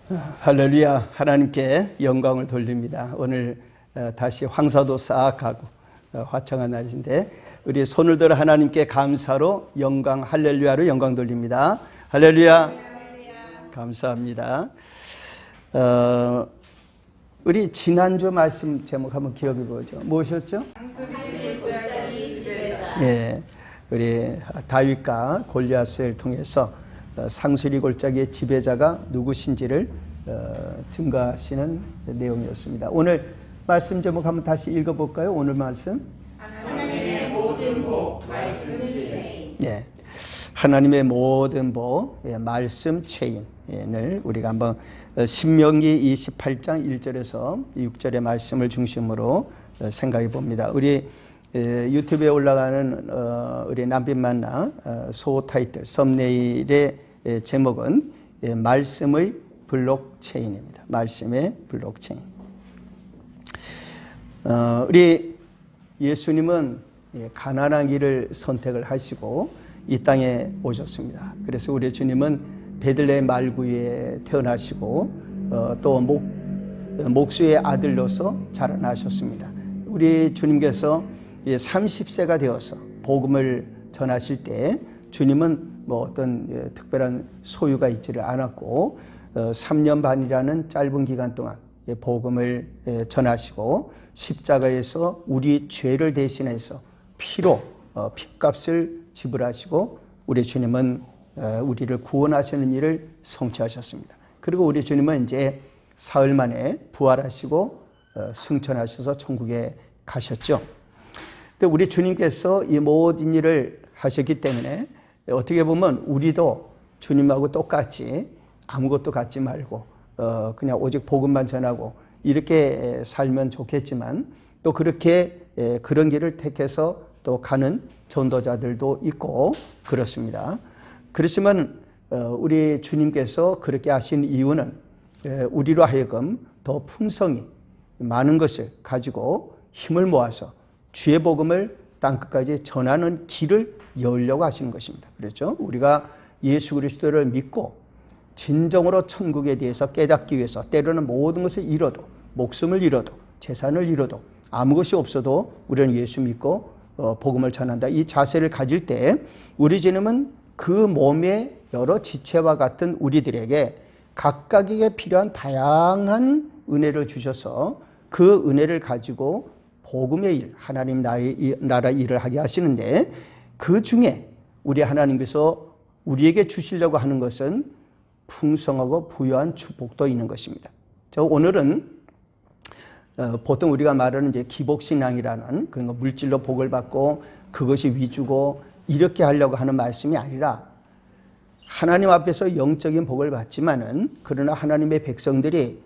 할렐루야. 하나님께 영광을 돌립니다. 오늘 다시 황사도 싹 가고 화창한 날인데 우리 손을 들어 하나님께 감사로 영광 할렐루야로 영광 돌립니다. 할렐루야. 감사합니다. 우리 지난주 말씀 제목 한번 기억해 보죠. 무엇이었죠? 예, 우리 다윗과 골리앗을 통해서 상수리 골짜기의 지배자가 누구신지를 증거하시는 내용이었습니다. 오늘 말씀 제목 한번 다시 읽어볼까요? 오늘 말씀 하나님의 모든 복 말씀 체인. 예, 하나님의 모든 복 말씀 체인을 우리가 한번 신명기 28장 1절에서 6절의 말씀을 중심으로 생각해 봅니다. 우리 유튜브에 올라가는 우리 남빛만나 소 타이틀 썸네일의 제목은 말씀의 블록체인입니다. 말씀의 블록체인. 우리 예수님은 가나안 길을 선택을 하시고 이 땅에 오셨습니다. 그래서 우리 주님은 베들레헴 말구에 태어나시고 또 목수의 아들로서 자라나셨습니다. 우리 주님께서 30세가 되어서 복음을 전하실 때 주님은 뭐 어떤 특별한 소유가 있지를 않았고 3년 반이라는 짧은 기간 동안 복음을 전하시고 십자가에서 우리 죄를 대신해서 피로 핏값을 지불하시고 우리 주님은 우리를 구원하시는 일을 성취하셨습니다. 그리고 우리 주님은 이제 사흘 만에 부활하시고 승천하셔서 천국에 가셨죠. 근데 우리 주님께서 이 모든 일을 하셨기 때문에 어떻게 보면 우리도 주님하고 똑같이 아무것도 갖지 말고 그냥 오직 복음만 전하고 이렇게 살면 좋겠지만 또 그렇게 그런 길을 택해서 또 가는 전도자들도 있고 그렇습니다. 그렇지만 우리 주님께서 그렇게 하신 이유는 우리로 하여금 더 풍성히 많은 것을 가지고 힘을 모아서 주의 복음을 땅끝까지 전하는 길을 열려고 하시는 것입니다. 그렇죠? 우리가 예수 그리스도를 믿고 진정으로 천국에 대해서 깨닫기 위해서 때로는 모든 것을 잃어도 목숨을 잃어도 재산을 잃어도 아무 것이 없어도 우리는 예수 믿고 복음을 전한다. 이 자세를 가질 때 우리 주님은 그 몸의 여러 지체와 같은 우리들에게 각각에게 필요한 다양한 은혜를 주셔서 그 은혜를 가지고 복음의 일, 하나님 나라 일을 하게 하시는데 그 중에 우리 하나님께서 우리에게 주시려고 하는 것은 풍성하고 부유한 축복도 있는 것입니다. 오늘은 보통 우리가 말하는 이제 기복신앙이라는 그런 물질로 복을 받고 그것이 위주고 이렇게 하려고 하는 말씀이 아니라 하나님 앞에서 영적인 복을 받지만은 그러나 하나님의 백성들이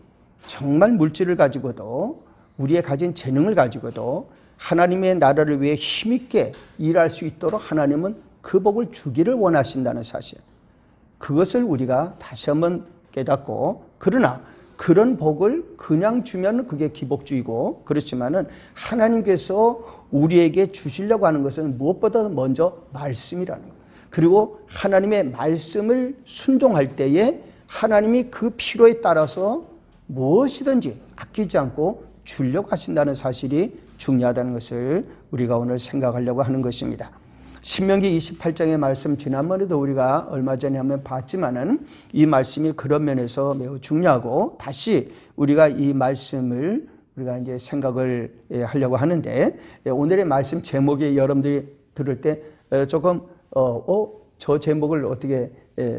정말 물질을 가지고도 우리의 가진 재능을 가지고도 하나님의 나라를 위해 힘있게 일할 수 있도록 하나님은 그 복을 주기를 원하신다는 사실. 그것을 우리가 다시 한번 깨닫고 그러나 그런 복을 그냥 주면 그게 기복주의고 그렇지만은 하나님께서 우리에게 주시려고 하는 것은 무엇보다 먼저 말씀이라는 것. 그리고 하나님의 말씀을 순종할 때에 하나님이 그 필요에 따라서 무엇이든지 아끼지 않고 주려고 하신다는 사실이 중요하다는 것을 우리가 오늘 생각하려고 하는 것입니다. 신명기 28장의 말씀 지난번에도 우리가 얼마 전에 한번 봤지만은 이 말씀이 그런 면에서 매우 중요하고 다시 우리가 이 말씀을 우리가 이제 생각을 하려고 하는데 오늘의 말씀 제목이 여러분들이 들을 때 조금 저 제목을 어떻게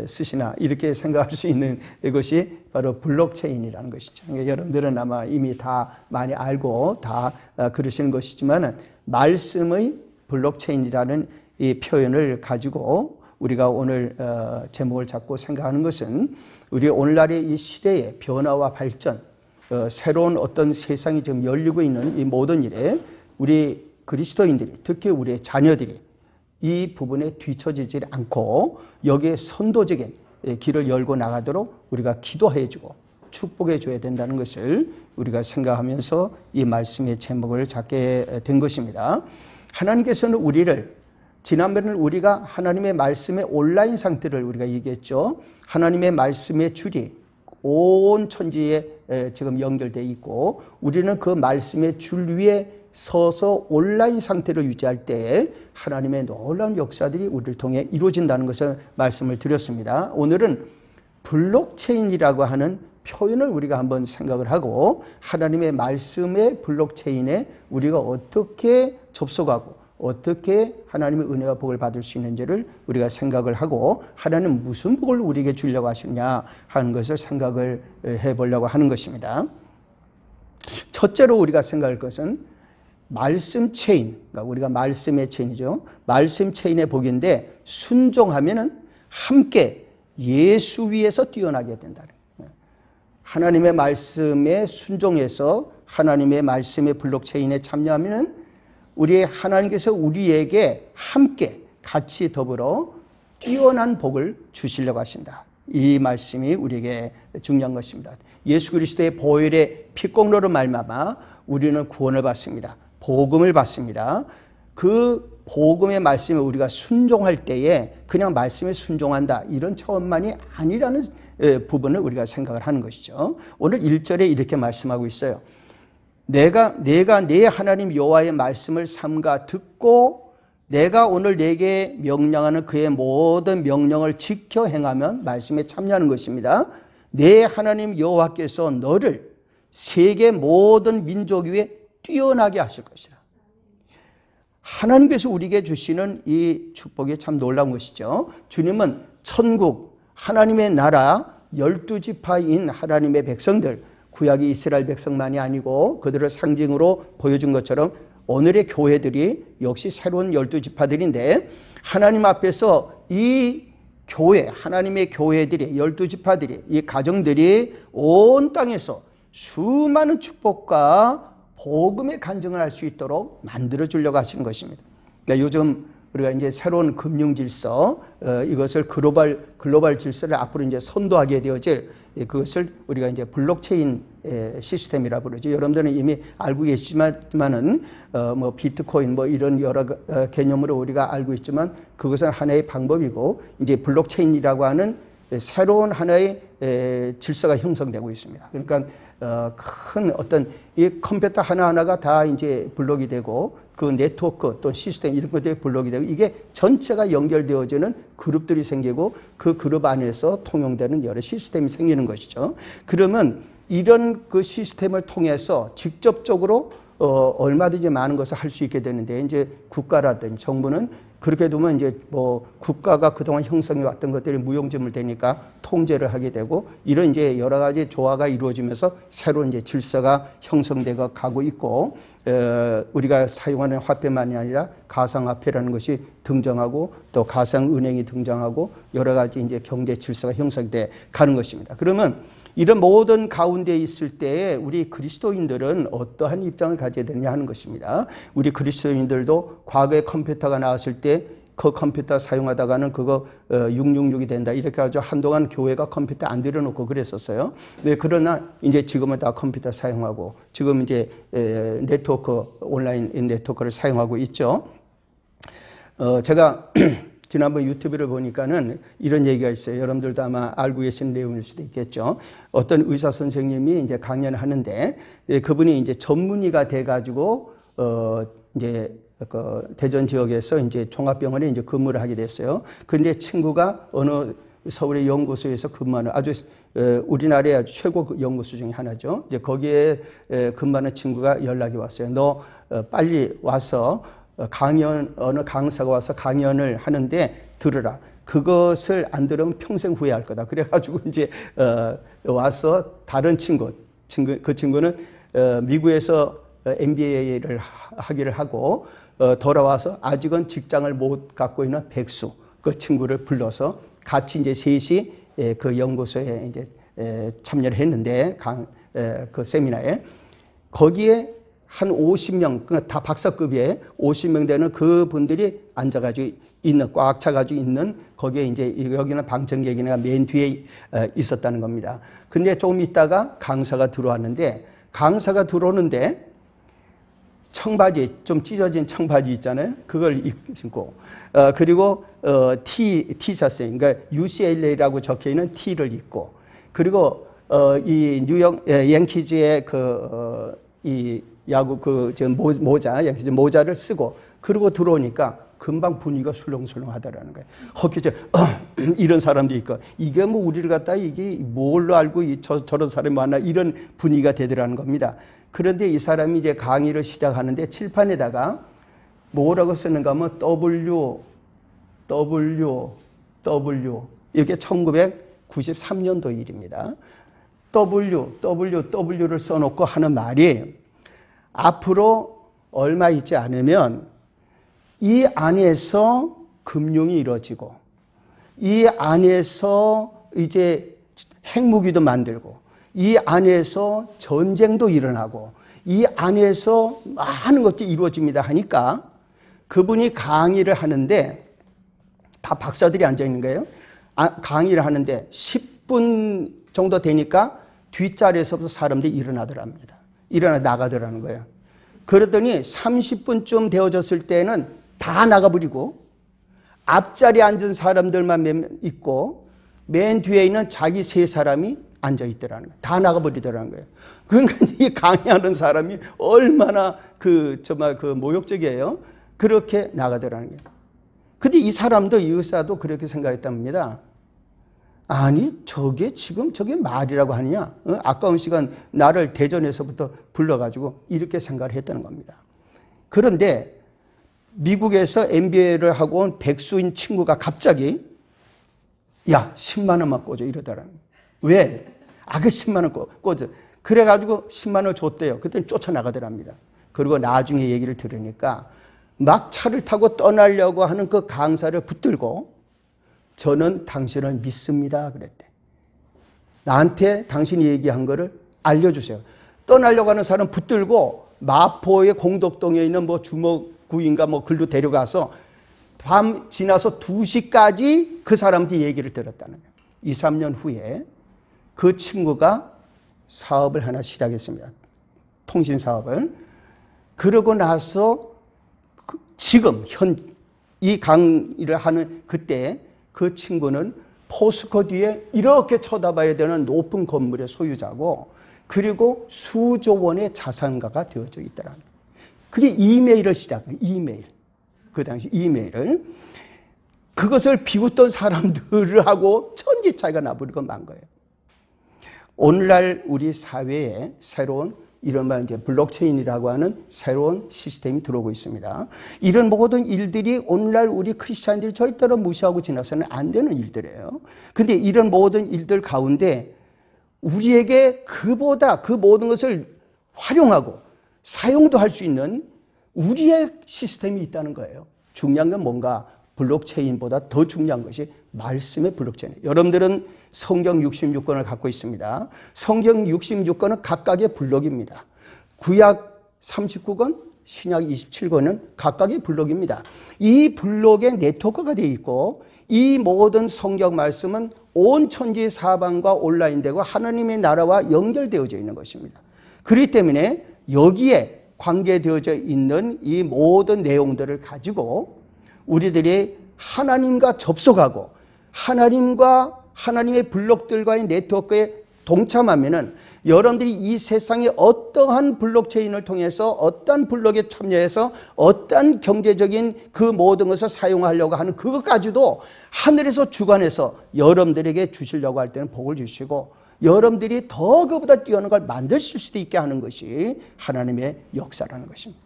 쓰시나 이렇게 생각할 수 있는 것이 바로 블록체인이라는 것이죠. 그러니까 여러분들은 아마 이미 다 많이 알고 다 그러시는 것이지만 말씀의 블록체인이라는 이 표현을 가지고 우리가 오늘 제목을 잡고 생각하는 것은 우리 오늘날의 이 시대의 변화와 발전, 새로운 어떤 세상이 지금 열리고 있는 이 모든 일에 우리 그리스도인들이 특히 우리의 자녀들이 이 부분에 뒤처지지 않고 여기에 선도적인 길을 열고 나가도록 우리가 기도해 주고 축복해 줘야 된다는 것을 우리가 생각하면서 이 말씀의 제목을 잡게 된 것입니다. 하나님께서는 우리를 지난번에는 우리가 하나님의 말씀의 온라인 상태를 우리가 얘기했죠. 하나님의 말씀의 줄이 온 천지에 지금 연결되어 있고 우리는 그 말씀의 줄 위에 서서 온라인 상태를 유지할 때 하나님의 놀라운 역사들이 우리를 통해 이루어진다는 것을 말씀을 드렸습니다. 오늘은 블록체인이라고 하는 표현을 우리가 한번 생각을 하고 하나님의 말씀의 블록체인에 우리가 어떻게 접속하고 어떻게 하나님의 은혜와 복을 받을 수 있는지를 우리가 생각을 하고 하나님은 무슨 복을 우리에게 주려고 하시느냐 하는 것을 생각을 해보려고 하는 것입니다. 첫째로 우리가 생각할 것은 말씀 체인, 그러니까 우리가 말씀의 체인이죠. 말씀 체인의 복인데 순종하면은 함께 예수 위에서 뛰어나게 된다는 거예요. 하나님의 말씀에 순종해서 하나님의 말씀의 블록체인에 참여하면은 우리 하나님께서 우리에게 함께 같이 더불어 뛰어난 복을 주시려고 하신다. 이 말씀이 우리에게 중요한 것입니다. 예수 그리스도의 보혈의 피공로로 말미암아 우리는 구원을 받습니다. 복음을 받습니다. 그 복음의 말씀에 우리가 순종할 때에 그냥 말씀에 순종한다 이런 차원만이 아니라는 부분을 우리가 생각을 하는 것이죠. 오늘 1절에 이렇게 말씀하고 있어요. 내가 내 하나님 여호와의 말씀을 삼가 듣고 내가 오늘 내게 명령하는 그의 모든 명령을 지켜 행하면 말씀에 참여하는 것입니다. 내 하나님 여호와께서 너를 세계 모든 민족 위에 뛰어나게 하실 것이라. 하나님께서 우리에게 주시는 이 축복이 참 놀라운 것이죠. 주님은 천국, 하나님의 나라, 12지파인 하나님의 백성들, 구약의 이스라엘 백성만이 아니고 그들을 상징으로 보여준 것처럼 오늘의 교회들이 역시 새로운 12지파들인데 하나님 앞에서 이 교회, 하나님의 교회들이 12지파들이 이 가정들이 온 땅에서 수많은 축복과 복음의 간증을 할 수 있도록 만들어 주려고 하시는 것입니다. 그러니까 요즘 우리가 이제 새로운 금융 질서, 이것을 글로벌 질서를 앞으로 이제 선도하게 되어질 그것을 우리가 이제 블록체인 시스템이라 부르죠. 여러분들은 이미 알고 계시지만은 뭐 비트코인 뭐 이런 여러 개념으로 우리가 알고 있지만 그것은 하나의 방법이고 이제 블록체인이라고 하는 새로운 하나의 질서가 형성되고 있습니다. 그러니까 큰 어떤 이 컴퓨터 하나하나가 다 이제 블록이 되고 그 네트워크 또 시스템 이런 것들이 블록이 되고 이게 전체가 연결되어지는 그룹들이 생기고 그 그룹 안에서 통용되는 여러 시스템이 생기는 것이죠. 그러면 이런 그 시스템을 통해서 직접적으로 얼마든지 많은 것을 할 수 있게 되는데 이제 국가라든지 정부는 그렇게 되면 이제 뭐 국가가 그동안 형성해 왔던 것들이 무용지물 되니까 통제를 하게 되고 이런 이제 여러 가지 조화가 이루어지면서 새로운 이제 질서가 형성되어 가고 있고 우리가 사용하는 화폐만이 아니라 가상화폐라는 것이 등장하고 또 가상은행이 등장하고 여러 가지 이제 경제 질서가 형성돼 가는 것입니다. 그러면 이런 모든 가운데 있을 때에 우리 그리스도인들은 어떠한 입장을 가져야 되느냐 하는 것입니다. 우리 그리스도인들도 과거에 컴퓨터가 나왔을 때 그 컴퓨터 사용하다가는 그거 666이 된다 이렇게 아주 한동안 교회가 컴퓨터 안 들여놓고 그랬었어요. 네, 그러나 이제 지금은 다 컴퓨터 사용하고 지금 이제 네트워크 온라인 네트워크를 사용하고 있죠. 제가 지난번 유튜브를 보니까는 이런 얘기가 있어요. 여러분들도 아마 알고 계신 내용일 수도 있겠죠. 어떤 의사 선생님이 이제 강연을 하는데 그분이 이제 전문의가 돼가지고 이제 그 대전 지역에서 이제 종합병원에 이제 근무를 하게 됐어요. 근데 친구가 어느 서울의 연구소에서 근무하는 아주 우리나라의 아주 최고 연구소 중에 하나죠. 이제 거기에 근무하는 친구가 연락이 왔어요. 너 빨리 와서 어느 강사가 와서 강연을 하는데 들으라. 그것을 안 들으면 평생 후회할 거다. 그래가지고 이제 와서 다른 그 친구는 미국에서 MBA를 하기를 하고 돌아와서 아직은 직장을 못 갖고 있는 백수 그 친구를 불러서 같이 이제 셋이 그 연구소에 이제 참여를 했는데 그 세미나에 거기에 한 50명, 그러니까 다 박사급의 50명 되는 그분들이 앉아가지고 꽉 차가지고 있는 거기에 이제 여기는 방청객이나 맨 뒤에 있었다는 겁니다. 근데 조금 있다가 강사가 들어왔는데 강사가 들어오는데 청바지, 좀 찢어진 청바지 있잖아요. 그걸 입고, 그리고 티셔츠, 그러니까 UCLA라고 적혀 있는 티를 입고, 그리고 이 뉴욕 양키즈의 이 야구 모자, 양키즈 모자를 쓰고 그러고 들어오니까 금방 분위기가 술렁술렁하다라는 거예요. 허기져 이런 사람도 있고 이게 뭐 우리를 갖다 이게 뭘로 알고 저런 사람이 왔나 이런 분위기가 되더라는 겁니다. 그런데 이 사람이 이제 강의를 시작하는데 칠판에다가 뭐라고 쓰는가 하면 W 이게 1993년도 일입니다. W를 써놓고 하는 말이 앞으로 얼마 있지 않으면 이 안에서 금융이 이루어지고 이 안에서 이제 핵무기도 만들고 이 안에서 전쟁도 일어나고 이 안에서 많은 것들이 이루어집니다 하니까 그분이 강의를 하는데 다 박사들이 앉아 있는 거예요. 강의를 하는데 10분 정도 되니까 뒷자리에서부터 사람들이 일어나더랍니다. 일어나 나가더라는 거예요. 그러더니 30분쯤 되어졌을 때는 다 나가버리고 앞자리에 앉은 사람들만 있고 맨 뒤에 있는 자기 세 사람이 앉아 있더라는 거예요. 다 나가버리더라는 거예요. 그러니까 이 강의하는 사람이 얼마나 정말 모욕적이에요. 그렇게 나가더라는 거예요. 근데 이 사람도 이 의사도 그렇게 생각했답니다. 아니 저게 말이라고 하느냐? 아까운 시간 나를 대전에서부터 불러가지고 이렇게 생각을 했다는 겁니다. 그런데 미국에서 MBA를 하고 온 백수인 친구가 갑자기 야 10만 원만 꿔줘 이러더라는 거예요. 왜? 그 10만 원 꿔줘. 그래가지고 10만 원을 줬대요. 그랬더니 쫓아나가더랍니다. 그리고 나중에 얘기를 들으니까 막 차를 타고 떠나려고 하는 그 강사를 붙들고 저는 당신을 믿습니다 그랬대. 나한테 당신이 얘기한 거를 알려주세요. 떠나려고 하는 사람 붙들고 마포의 공덕동에 있는 뭐 주먹구인가 뭐 글로 데려가서 밤 지나서 2시까지 그 사람들이 얘기를 들었다는 거예요. 2, 3년 후에 그 친구가 사업을 하나 시작했습니다. 통신 사업을. 그러고 나서 지금 이 강의를 하는 그때 그 친구는 포스코 뒤에 이렇게 쳐다봐야 되는 높은 건물의 소유자고 그리고 수조 원의 자산가가 되어져 있더라는 거예요. 그게 이메일을 시작한 이메일. 그 당시 이메일을. 그것을 비웃던 사람들하고 천지 차이가 나버리고 만 거예요. 오늘날 우리 사회에 새로운 이른바 이제 블록체인이라고 하는 새로운 시스템이 들어오고 있습니다. 이런 모든 일들이 오늘날 우리 크리스찬들이 절대로 무시하고 지나서는 안 되는 일들이에요. 근데 이런 모든 일들 가운데 우리에게 그보다 그 모든 것을 활용하고 사용도 할 수 있는 우리의 시스템이 있다는 거예요. 중요한 건 뭔가 블록체인보다 더 중요한 것이 말씀의 블록체인이에요. 여러분들은 성경 66권을 갖고 있습니다. 성경 66권은 각각의 블록입니다. 구약 39권, 신약 27권은 각각의 블록입니다. 이 블록에 네트워크가 되어 있고 이 모든 성경 말씀은 온 천지 사방과 온라인되고 하나님의 나라와 연결되어져 있는 것입니다. 그렇기 때문에 여기에 관계되어져 있는 이 모든 내용들을 가지고 우리들이 하나님과 접속하고 하나님의 블록들과의 네트워크에 동참하면은 여러분들이 이 세상의 어떠한 블록체인을 통해서 어떠한 블록에 참여해서 어떠한 경제적인 그 모든 것을 사용하려고 하는 그것까지도 하늘에서 주관해서 여러분들에게 주시려고 할 때는 복을 주시고 여러분들이 더 그보다 뛰어난 걸 만드실 수도 있게 하는 것이 하나님의 역사라는 것입니다.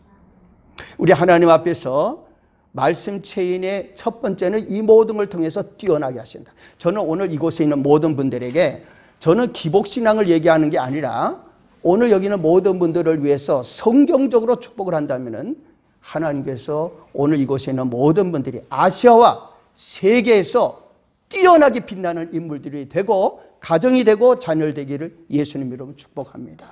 우리 하나님 앞에서 말씀 체인의 첫 번째는 이 모든 걸 통해서 뛰어나게 하신다. 저는 오늘 이곳에 있는 모든 분들에게 저는 기복신앙을 얘기하는 게 아니라 오늘 여기 있는 모든 분들을 위해서 성경적으로 축복을 한다면 하나님께서 오늘 이곳에 있는 모든 분들이 아시아와 세계에서 뛰어나게 빛나는 인물들이 되고 가정이 되고 자녀를 되기를 예수님 이름으로 축복합니다.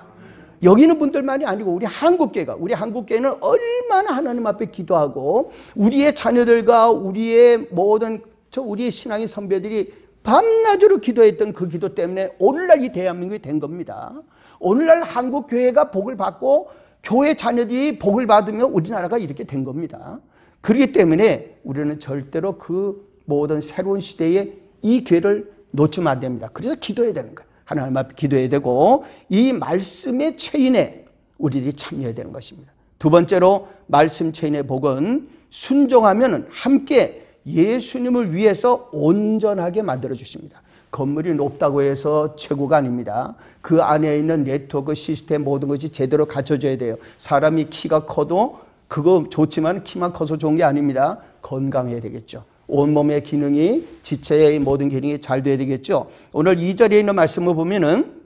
여기 있는 분들만이 아니고 우리 한국교회는 얼마나 하나님 앞에 기도하고 우리의 자녀들과 우리의 모든 우리의 신앙의 선배들이 밤낮으로 기도했던 그 기도 때문에 오늘날 이 대한민국이 된 겁니다. 오늘날 한국교회가 복을 받고 교회 자녀들이 복을 받으며 우리나라가 이렇게 된 겁니다. 그렇기 때문에 우리는 절대로 그 모든 새로운 시대에 이 기회를 놓치면 안 됩니다. 그래서 기도해야 되는 거예요. 하나님 앞에 기도해야 되고 이 말씀의 체인에 우리들이 참여해야 되는 것입니다. 두 번째로 말씀 체인의 복은 순종하면 함께 예수님을 위해서 온전하게 만들어 주십니다. 건물이 높다고 해서 최고가 아닙니다. 그 안에 있는 네트워크 시스템 모든 것이 제대로 갖춰져야 돼요. 사람이 키가 커도 그거 좋지만 키만 커서 좋은 게 아닙니다. 건강해야 되겠죠. 온몸의 기능이 지체의 모든 기능이 잘 돼야 되겠죠. 오늘 2절에 있는 말씀을 보면은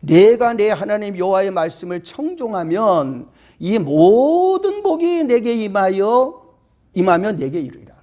내가 내 하나님 여호와의 말씀을 청종하면 이 모든 복이 내게 임하면 내게 이르리라.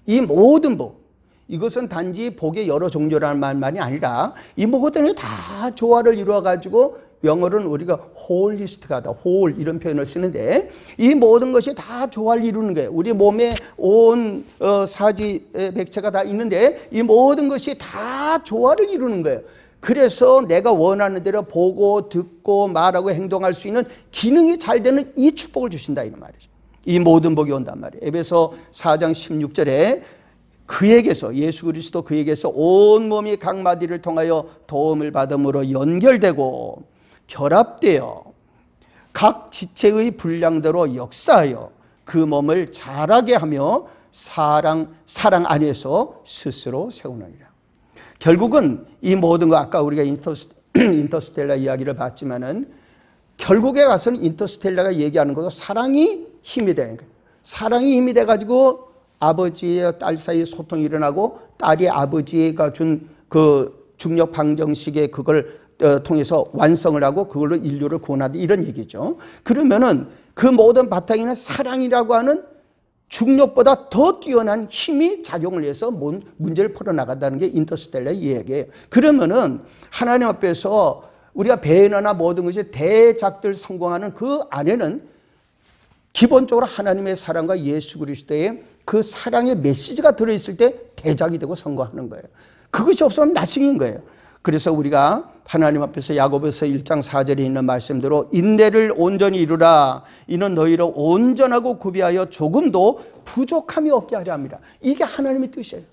이 모든 복, 이것은 단지 복의 여러 종류라는 말만이 아니라 이 모든 다 조화를 이루어가지고 영어로는 우리가 홀리스틱하다, 홀 이런 표현을 쓰는데 이 모든 것이 다 조화를 이루는 거예요. 우리 몸에 온 사지 백체가 다 있는데 이 모든 것이 다 조화를 이루는 거예요. 그래서 내가 원하는 대로 보고 듣고 말하고 행동할 수 있는 기능이 잘 되는 이 축복을 주신다 이런 말이죠. 이 모든 복이 온단 말이에요. 에베소 4장 16절에 그에게서 예수 그리스도 그에게서 온 몸이 각 마디를 통하여 도움을 받음으로 연결되고 결합되어 각 지체의 분량대로 역사하여 그 몸을 자라게 하며 사랑 안에서 스스로 세우느니라. 결국은 이 모든 거 아까 우리가 인터스텔라 이야기를 봤지만은 결국에 가서는 인터스텔라가 얘기하는 것도 사랑이 힘이 되는 거예요. 사랑이 힘이 돼가지고 아버지와 딸 사이에 소통이 일어나고 딸이 아버지가 준 그 중력 방정식의 그걸 통해서 완성을 하고 그걸로 인류를 구원하다 이런 얘기죠. 그러면은 그 모든 바탕에는 사랑이라고 하는 중력보다 더 뛰어난 힘이 작용을 해서 문제를 풀어나간다는 게 인터스텔라의 이야기예요. 그러면은 하나님 앞에서 우리가 배너나 모든 것이 대작들 성공하는 그 안에는 기본적으로 하나님의 사랑과 예수 그리스도의 그 사랑의 메시지가 들어있을 때 대작이 되고 성공하는 거예요. 그것이 없으면 나승인 거예요. 그래서 우리가 하나님 앞에서 야고보서 1장 4절에 있는 말씀대로 인내를 온전히 이루라. 이는 너희를 온전하고 구비하여 조금도 부족함이 없게 하려 합니다. 이게 하나님의 뜻이에요.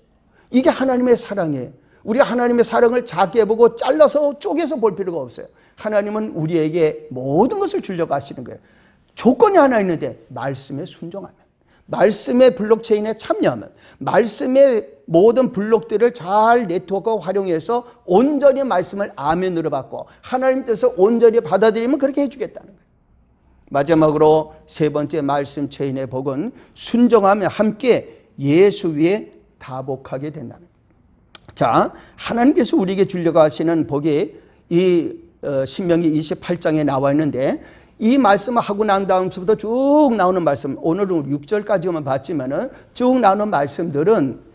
이게 하나님의 사랑이에요. 우리가 하나님의 사랑을 작게 보고 잘라서 쪼개서 볼 필요가 없어요. 하나님은 우리에게 모든 것을 주려고 하시는 거예요. 조건이 하나 있는데 말씀에 순종하면, 말씀의 블록체인에 참여하면, 말씀의 모든 블록들을 잘 네트워크 활용해서 온전히 말씀을 아멘으로 받고 하나님 뜻을 온전히 받아들이면 그렇게 해주겠다는 거예요. 마지막으로 세 번째 말씀 체인의 복은 순종하며 함께 예수 위에 다복하게 된다는 거예요. 자, 하나님께서 우리에게 주려고 하시는 복이 이 신명기 28장에 나와 있는데 이 말씀을 하고 난 다음부터 쭉 나오는 말씀, 오늘은 6절까지만 봤지만은 쭉 나오는 말씀들은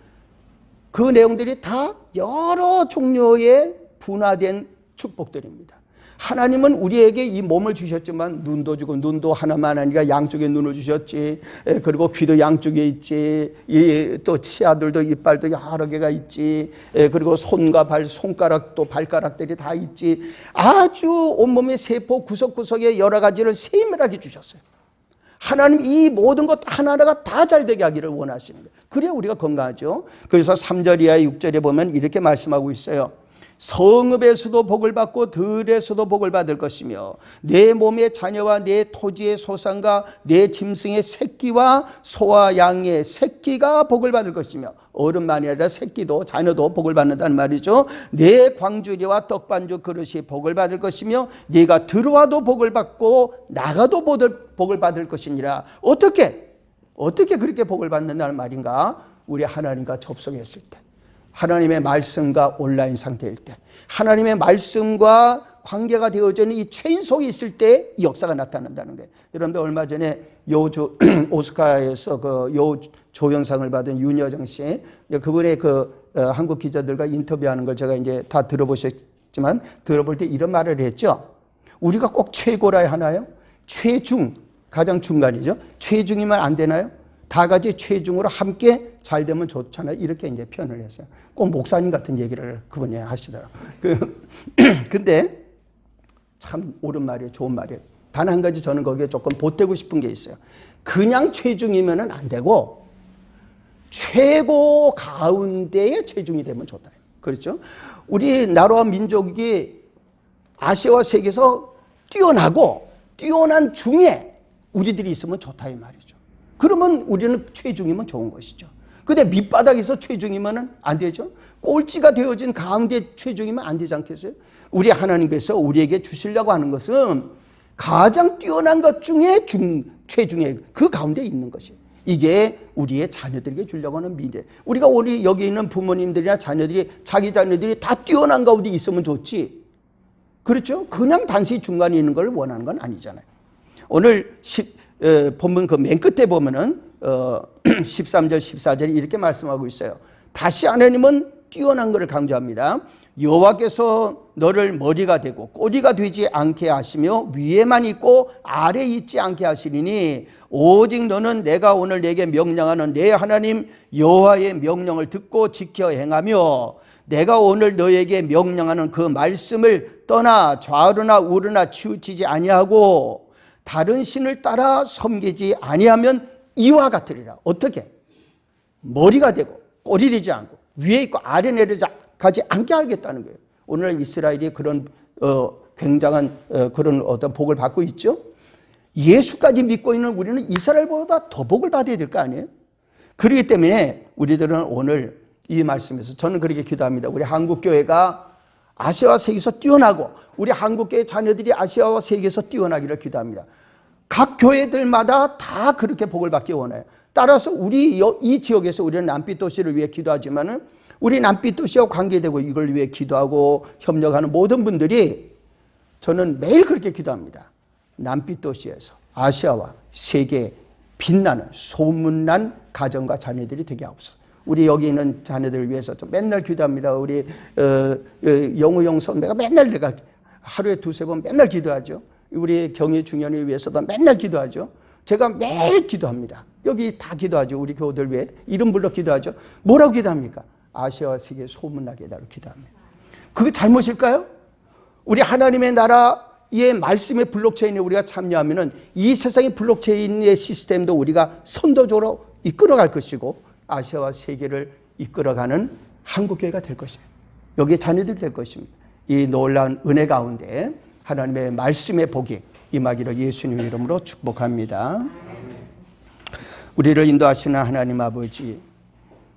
그 내용들이 다 여러 종류의 분화된 축복들입니다. 하나님은 우리에게 이 몸을 주셨지만 눈도 주고 눈도 하나만 아니라 양쪽에 눈을 주셨지. 그리고 귀도 양쪽에 있지. 또 치아들도 이빨도 여러 개가 있지. 그리고 손과 발, 손가락도 발가락들이 다 있지. 아주 온몸의 세포 구석구석에 여러 가지를 세밀하게 주셨어요. 하나님 이 모든 것 하나하나가 다 잘 되게 하기를 원하시는 거예요. 그래야 우리가 건강하죠. 그래서 3절 이하 6절에 보면 이렇게 말씀하고 있어요. 성읍에서도 복을 받고 들에서도 복을 받을 것이며 내 몸의 자녀와 내 토지의 소산과 내 짐승의 새끼와 소와 양의 새끼가 복을 받을 것이며 어른만이 아니라 새끼도 자녀도 복을 받는다는 말이죠. 내 광주리와 떡반죽 그릇이 복을 받을 것이며 네가 들어와도 복을 받고 나가도 복을 받을 것이니라. 어떻게 그렇게 복을 받는다는 말인가? 우리 하나님과 접속했을 때, 하나님의 말씀과 온라인 상태일 때, 하나님의 말씀과 관계가 되어져 있는 이 체인 속에 있을 때 이 역사가 나타난다는 거예요. 여러분들 얼마 전에 오스카에서 그 조연상을 받은 윤여정 씨, 그분의 한국 기자들과 인터뷰하는 걸 제가 이제 다 들어보셨지만 들어볼 때 이런 말을 했죠. 우리가 꼭 최고라야 하나요? 최중, 가장 중간이죠. 최중이면 안 되나요? 다 같이 최중으로 함께 잘 되면 좋잖아요. 이렇게 이제 표현을 했어요. 꼭 목사님 같은 얘기를 그분이 하시더라고요. 근데 참 옳은 말이에요. 좋은 말이에요. 단 한 가지 저는 거기에 조금 보태고 싶은 게 있어요. 그냥 최중이면 안 되고 최고 가운데의 최중이 되면 좋다. 그렇죠? 우리 나라와 민족이 아시아와 세계에서 뛰어나고 뛰어난 중에 우리들이 있으면 좋다 이 말이죠. 그러면 우리는 최중이면 좋은 것이죠. 근데 밑바닥에서 최중이면 안 되죠. 꼴찌가 되어진 가운데 최중이면 안 되지 않겠어요? 우리 하나님께서 우리에게 주시려고 하는 것은 가장 뛰어난 것 중에 최중의 그 가운데 있는 것이에요. 이게 우리의 자녀들에게 주려고 하는 미래. 우리가 우리 여기 있는 부모님들이나 자녀들이 자기 자녀들이 다 뛰어난 가운데 있으면 좋지. 그렇죠? 그냥 단순히 중간에 있는 걸 원하는 건 아니잖아요. 오늘 본문 그 맨 끝에 보면은 13절 14절이 이렇게 말씀하고 있어요. 다시 하나님은 뛰어난 것을 강조합니다. 여호와께서 너를 머리가 되고 꼬리가 되지 않게 하시며 위에만 있고 아래에 있지 않게 하시리니 오직 너는 내가 오늘 내게 명령하는 내 하나님 여호와의 명령을 듣고 지켜 행하며 내가 오늘 너에게 명령하는 그 말씀을 떠나 좌우나 우르나 치우치지 아니하고 다른 신을 따라 섬기지 아니하면 이와 같으리라. 어떻게? 머리가 되고 꼬리 되지 않고 위에 있고 아래 내려가지 않게 하겠다는 거예요. 오늘 이스라엘이 그런 굉장한 그런 어떤 복을 받고 있죠. 예수까지 믿고 있는 우리는 이스라엘보다 더 복을 받아야 될 거 아니에요? 그렇기 때문에 우리들은 오늘 이 말씀에서 저는 그렇게 기도합니다. 우리 한국교회가 아시아와 세계에서 뛰어나고 우리 한국교회 자녀들이 아시아와 세계에서 뛰어나기를 기도합니다. 각 교회들마다 다 그렇게 복을 받기 원해요. 따라서 우리 이 지역에서 우리는 남빛 도시를 위해 기도하지만은 우리 남빛 도시와 관계되고 이걸 위해 기도하고 협력하는 모든 분들이 저는 매일 그렇게 기도합니다. 남빛 도시에서 아시아와 세계에 빛나는 소문난 가정과 자녀들이 되게 하옵소서. 우리 여기 있는 자녀들을 위해서 좀 맨날 기도합니다. 우리 영우영 선배가 맨날 내가 하루에 두세 번 맨날 기도하죠. 우리 경희 중년을 위해서도 맨날 기도하죠. 제가 매일 기도합니다. 여기 다 기도하죠. 우리 교우들 위해 이름 불러 기도하죠. 뭐라고 기도합니까? 아시아와 세계에 소문나게 해달라고 기도합니다. 그게 잘못일까요? 우리 하나님의 나라의 말씀의 블록체인에 우리가 참여하면은 이 세상의 블록체인의 시스템도 우리가 선도적으로 이끌어갈 것이고 아시아와 세계를 이끌어가는 한국교회가 될 것이에요. 여기에 자녀들이 될 것입니다. 이 놀라운 은혜 가운데 하나님의 말씀의 복이 임하기를 예수님의 이름으로 축복합니다. 우리를 인도하시는 하나님 아버지,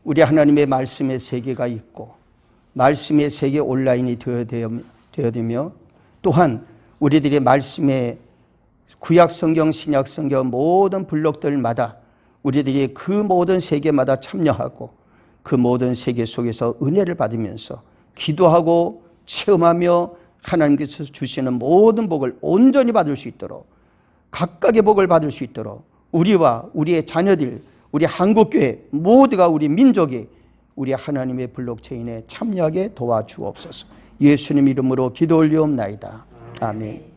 우리 하나님의 말씀의 세계가 있고 말씀의 세계 온라인이 되어되며 또한 우리들의 말씀의 구약 성경, 신약 성경 모든 블록들마다 우리들이 그 모든 세계마다 참여하고 그 모든 세계 속에서 은혜를 받으면서 기도하고 체험하며 하나님께서 주시는 모든 복을 온전히 받을 수 있도록 각각의 복을 받을 수 있도록 우리와 우리의 자녀들, 우리 한국교회 모두가 우리 민족이 우리 하나님의 블록체인에 참여하게 도와주옵소서. 예수님 이름으로 기도 올리옵나이다. 아멘.